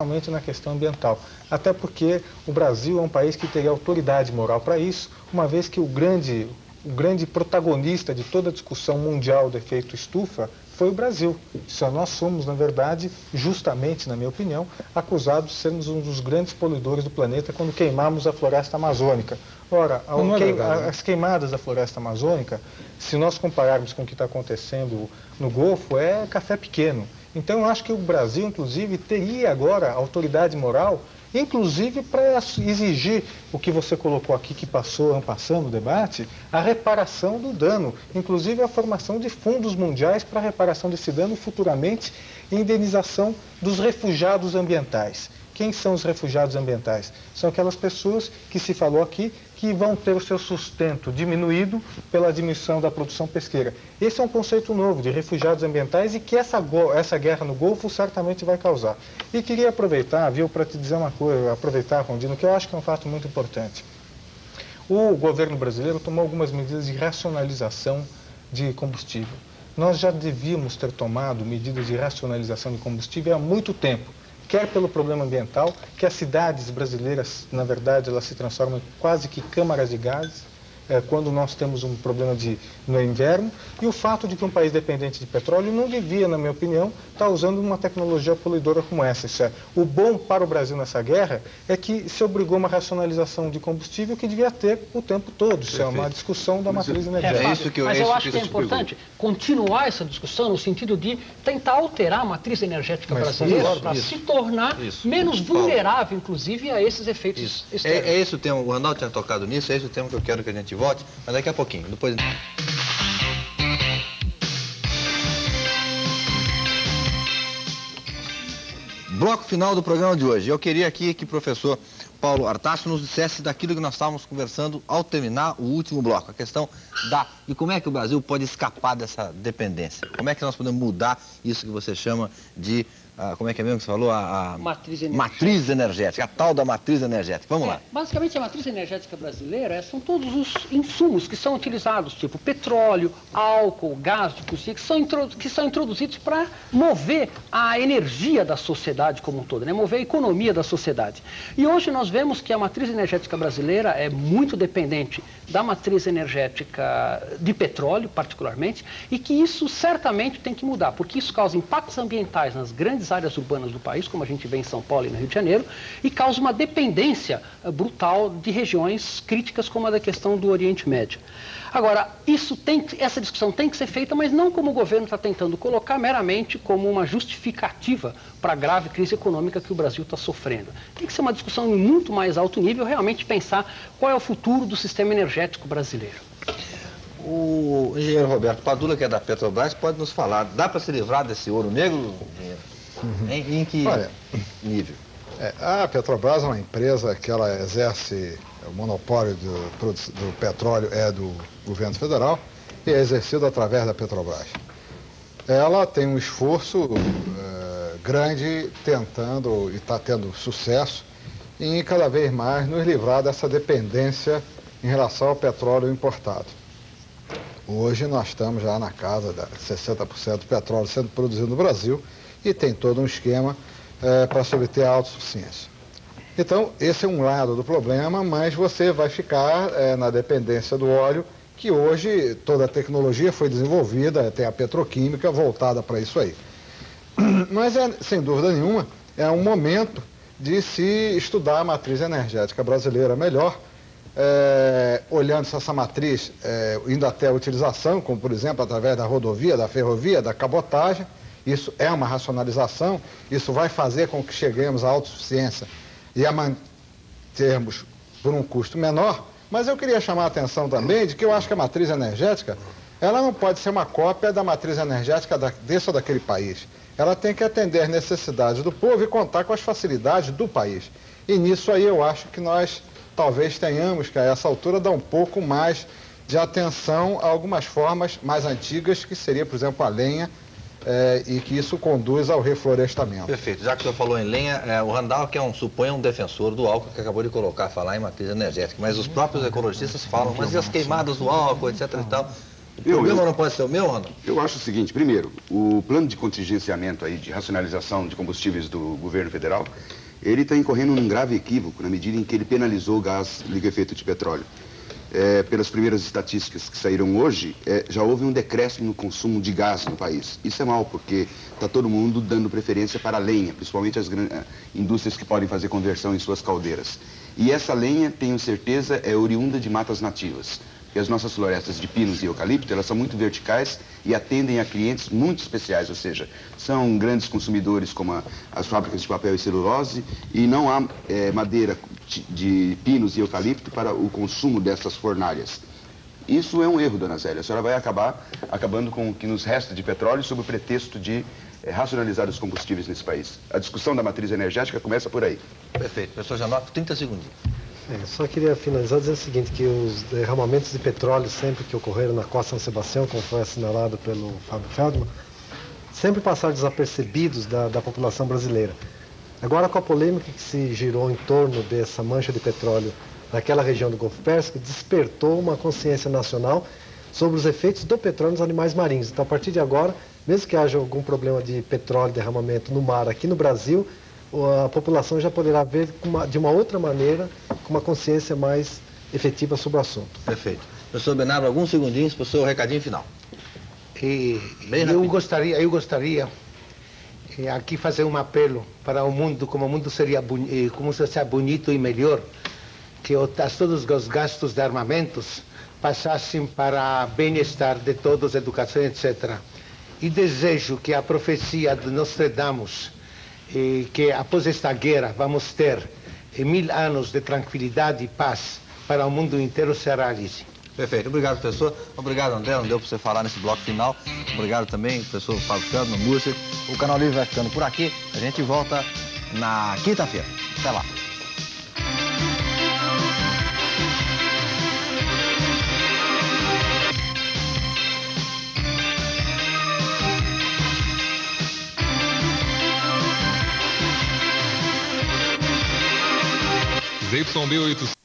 principalmente na questão ambiental. Até porque o Brasil é um país que teria autoridade moral para isso, uma vez que o grande protagonista de toda a discussão mundial do efeito estufa foi o Brasil. Só nós somos, na verdade, justamente, na minha opinião, acusados de sermos um dos grandes poluidores do planeta quando queimamos a floresta amazônica. Ora, as queimadas da floresta amazônica, se nós compararmos com o que está acontecendo no Golfo, é café pequeno. Então, eu acho que o Brasil, inclusive, teria agora autoridade moral, inclusive para exigir o que você colocou aqui, que passou no debate, a reparação do dano, inclusive a formação de fundos mundiais para a reparação desse dano e, futuramente, indenização dos refugiados ambientais. Quem são os refugiados ambientais? São aquelas pessoas que se falou aqui que vão ter o seu sustento diminuído pela diminuição da produção pesqueira. Esse é um conceito novo de refugiados ambientais e que essa guerra no Golfo certamente vai causar. E queria aproveitar, viu, para te dizer uma coisa, aproveitar, Rondino, que eu acho que é um fato muito importante. O governo brasileiro tomou algumas medidas de racionalização de combustível. Nós já devíamos ter tomado medidas de racionalização de combustível há muito tempo. Quer pelo problema ambiental, que as cidades brasileiras, na verdade, elas se transformam em quase que câmaras de gases, quando nós temos um problema no inverno, e o fato de que um país dependente de petróleo não devia, na minha opinião, estar usando uma tecnologia poluidora como essa. Isso é, o bom para o Brasil nessa guerra é que se obrigou a uma racionalização de combustível que devia ter o tempo todo. Isso é uma discussão da matriz energética. Mas eu acho que é importante continuar essa discussão no sentido de tentar alterar a matriz energética brasileira para se tornar menos vulnerável, inclusive, a esses efeitos externos. É esse o tema, o Randall tinha tocado nisso, é esse o tema que eu quero que a gente volte, mas daqui a pouquinho. Depois... Bloco final do programa de hoje. Eu queria aqui que o professor Paulo Artacho nos dissesse daquilo que nós estávamos conversando ao terminar o último bloco, a questão de como é que o Brasil pode escapar dessa dependência. Como é que nós podemos mudar isso que você chama de, como é que é mesmo que você falou? Matriz energética, a tal da matriz energética. Vamos lá. Basicamente, a matriz energética brasileira são todos os insumos que são utilizados, tipo petróleo, álcool, gás de cozinha, que são introduzidos para mover a energia da sociedade como um todo, né? Mover a economia da sociedade. E hoje nós vemos que a matriz energética brasileira é muito dependente da matriz energética de petróleo, particularmente, e que isso certamente tem que mudar, porque isso causa impactos ambientais nas grandes áreas urbanas do país, como a gente vê em São Paulo e no Rio de Janeiro, e causa uma dependência brutal de regiões críticas como a da questão do Oriente Médio. Agora, essa discussão tem que ser feita, mas não como o governo está tentando colocar, meramente como uma justificativa para a grave crise econômica que o Brasil está sofrendo. Tem que ser uma discussão em muito mais alto nível, realmente pensar qual é o futuro do sistema energético brasileiro. O engenheiro Roberto Padula, que é da Petrobras, pode nos falar, dá para se livrar desse ouro negro, engenheiro? Em que nível? A Petrobras é uma empresa que ela exerce o monopólio do petróleo do governo federal e é exercido através da Petrobras. Ela tem um esforço grande tentando e está tendo sucesso em cada vez mais nos livrar dessa dependência em relação ao petróleo importado. Hoje nós estamos já na casa de 60% do petróleo sendo produzido no Brasil e tem todo um esquema para se obter a autossuficiência. Então, esse é um lado do problema, mas você vai ficar na dependência do óleo, que hoje toda a tecnologia foi desenvolvida, tem a petroquímica voltada para isso aí. Mas, sem dúvida nenhuma, é um momento de se estudar a matriz energética brasileira melhor, olhando se essa matriz, indo até a utilização, como por exemplo através da rodovia, da ferrovia, da cabotagem. Isso é uma racionalização, isso vai fazer com que cheguemos à autossuficiência e a mantermos por um custo menor, mas eu queria chamar a atenção também de que eu acho que a matriz energética, ela não pode ser uma cópia da matriz energética desse ou daquele país. Ela tem que atender às necessidades do povo e contar com as facilidades do país. E nisso aí eu acho que nós talvez tenhamos que a essa altura dar um pouco mais de atenção a algumas formas mais antigas, que seria, por exemplo, a lenha, e que isso conduz ao reflorestamento. Perfeito. Já que o senhor falou em lenha, o Randall, que suponha um defensor do álcool, que acabou de falar em matriz energética, mas os próprios ecologistas falam, mas e as queimadas do álcool, etc. e tal. O problema não pode ser o meu, Ronaldo? Eu acho o seguinte, primeiro, o plano de contingenciamento aí, de racionalização de combustíveis do governo federal, ele está incorrendo num grave equívoco na medida em que ele penalizou o gás liquefeito de petróleo. Pelas primeiras estatísticas que saíram hoje, já houve um decréscimo no consumo de gás no país. Isso é mal, porque está todo mundo dando preferência para a lenha, principalmente as indústrias que podem fazer conversão em suas caldeiras. E essa lenha, tenho certeza, é oriunda de matas nativas. Porque as nossas florestas de pinos e eucalipto, elas são muito verticais e atendem a clientes muito especiais, ou seja, são grandes consumidores como as fábricas de papel e celulose, e não há madeira de pinos e eucalipto para o consumo dessas fornalhas. Isso é um erro, dona Zélia. A senhora vai acabando com o que nos resta de petróleo sob o pretexto de racionalizar os combustíveis nesse país. A discussão da matriz energética começa por aí. Perfeito. Professor Janoc, 30 segundos. Só queria finalizar dizendo o seguinte, que os derramamentos de petróleo sempre que ocorreram na Costa São Sebastião, como foi assinalado pelo Fábio Feldman, sempre passaram desapercebidos da população brasileira. Agora, com a polêmica que se girou em torno dessa mancha de petróleo naquela região do Golfo Pérsico, despertou uma consciência nacional sobre os efeitos do petróleo nos animais marinhos. Então, a partir de agora, mesmo que haja algum problema de petróleo, derramamento no mar aqui no Brasil, a população já poderá ver de uma outra maneira, com uma consciência mais efetiva sobre o assunto. Perfeito. Professor Benabra, alguns segundinhos para o seu recadinho final. Eu gostaria aqui fazer um apelo para o mundo, como o mundo seria bonito e melhor, que todos os gastos de armamentos passassem para bem-estar de todos, educação, etc. E desejo que a profecia de Nostradamus, que após esta guerra vamos ter 1000 anos de tranquilidade e paz para o mundo inteiro, se realize. Perfeito. Obrigado, professor. Obrigado, André. Não deu para você falar nesse bloco final. Obrigado também, professor Fábio Feldman, Múrcia. O Canal Livre vai ficando por aqui. A gente volta na quinta-feira. Até lá. ZYB 800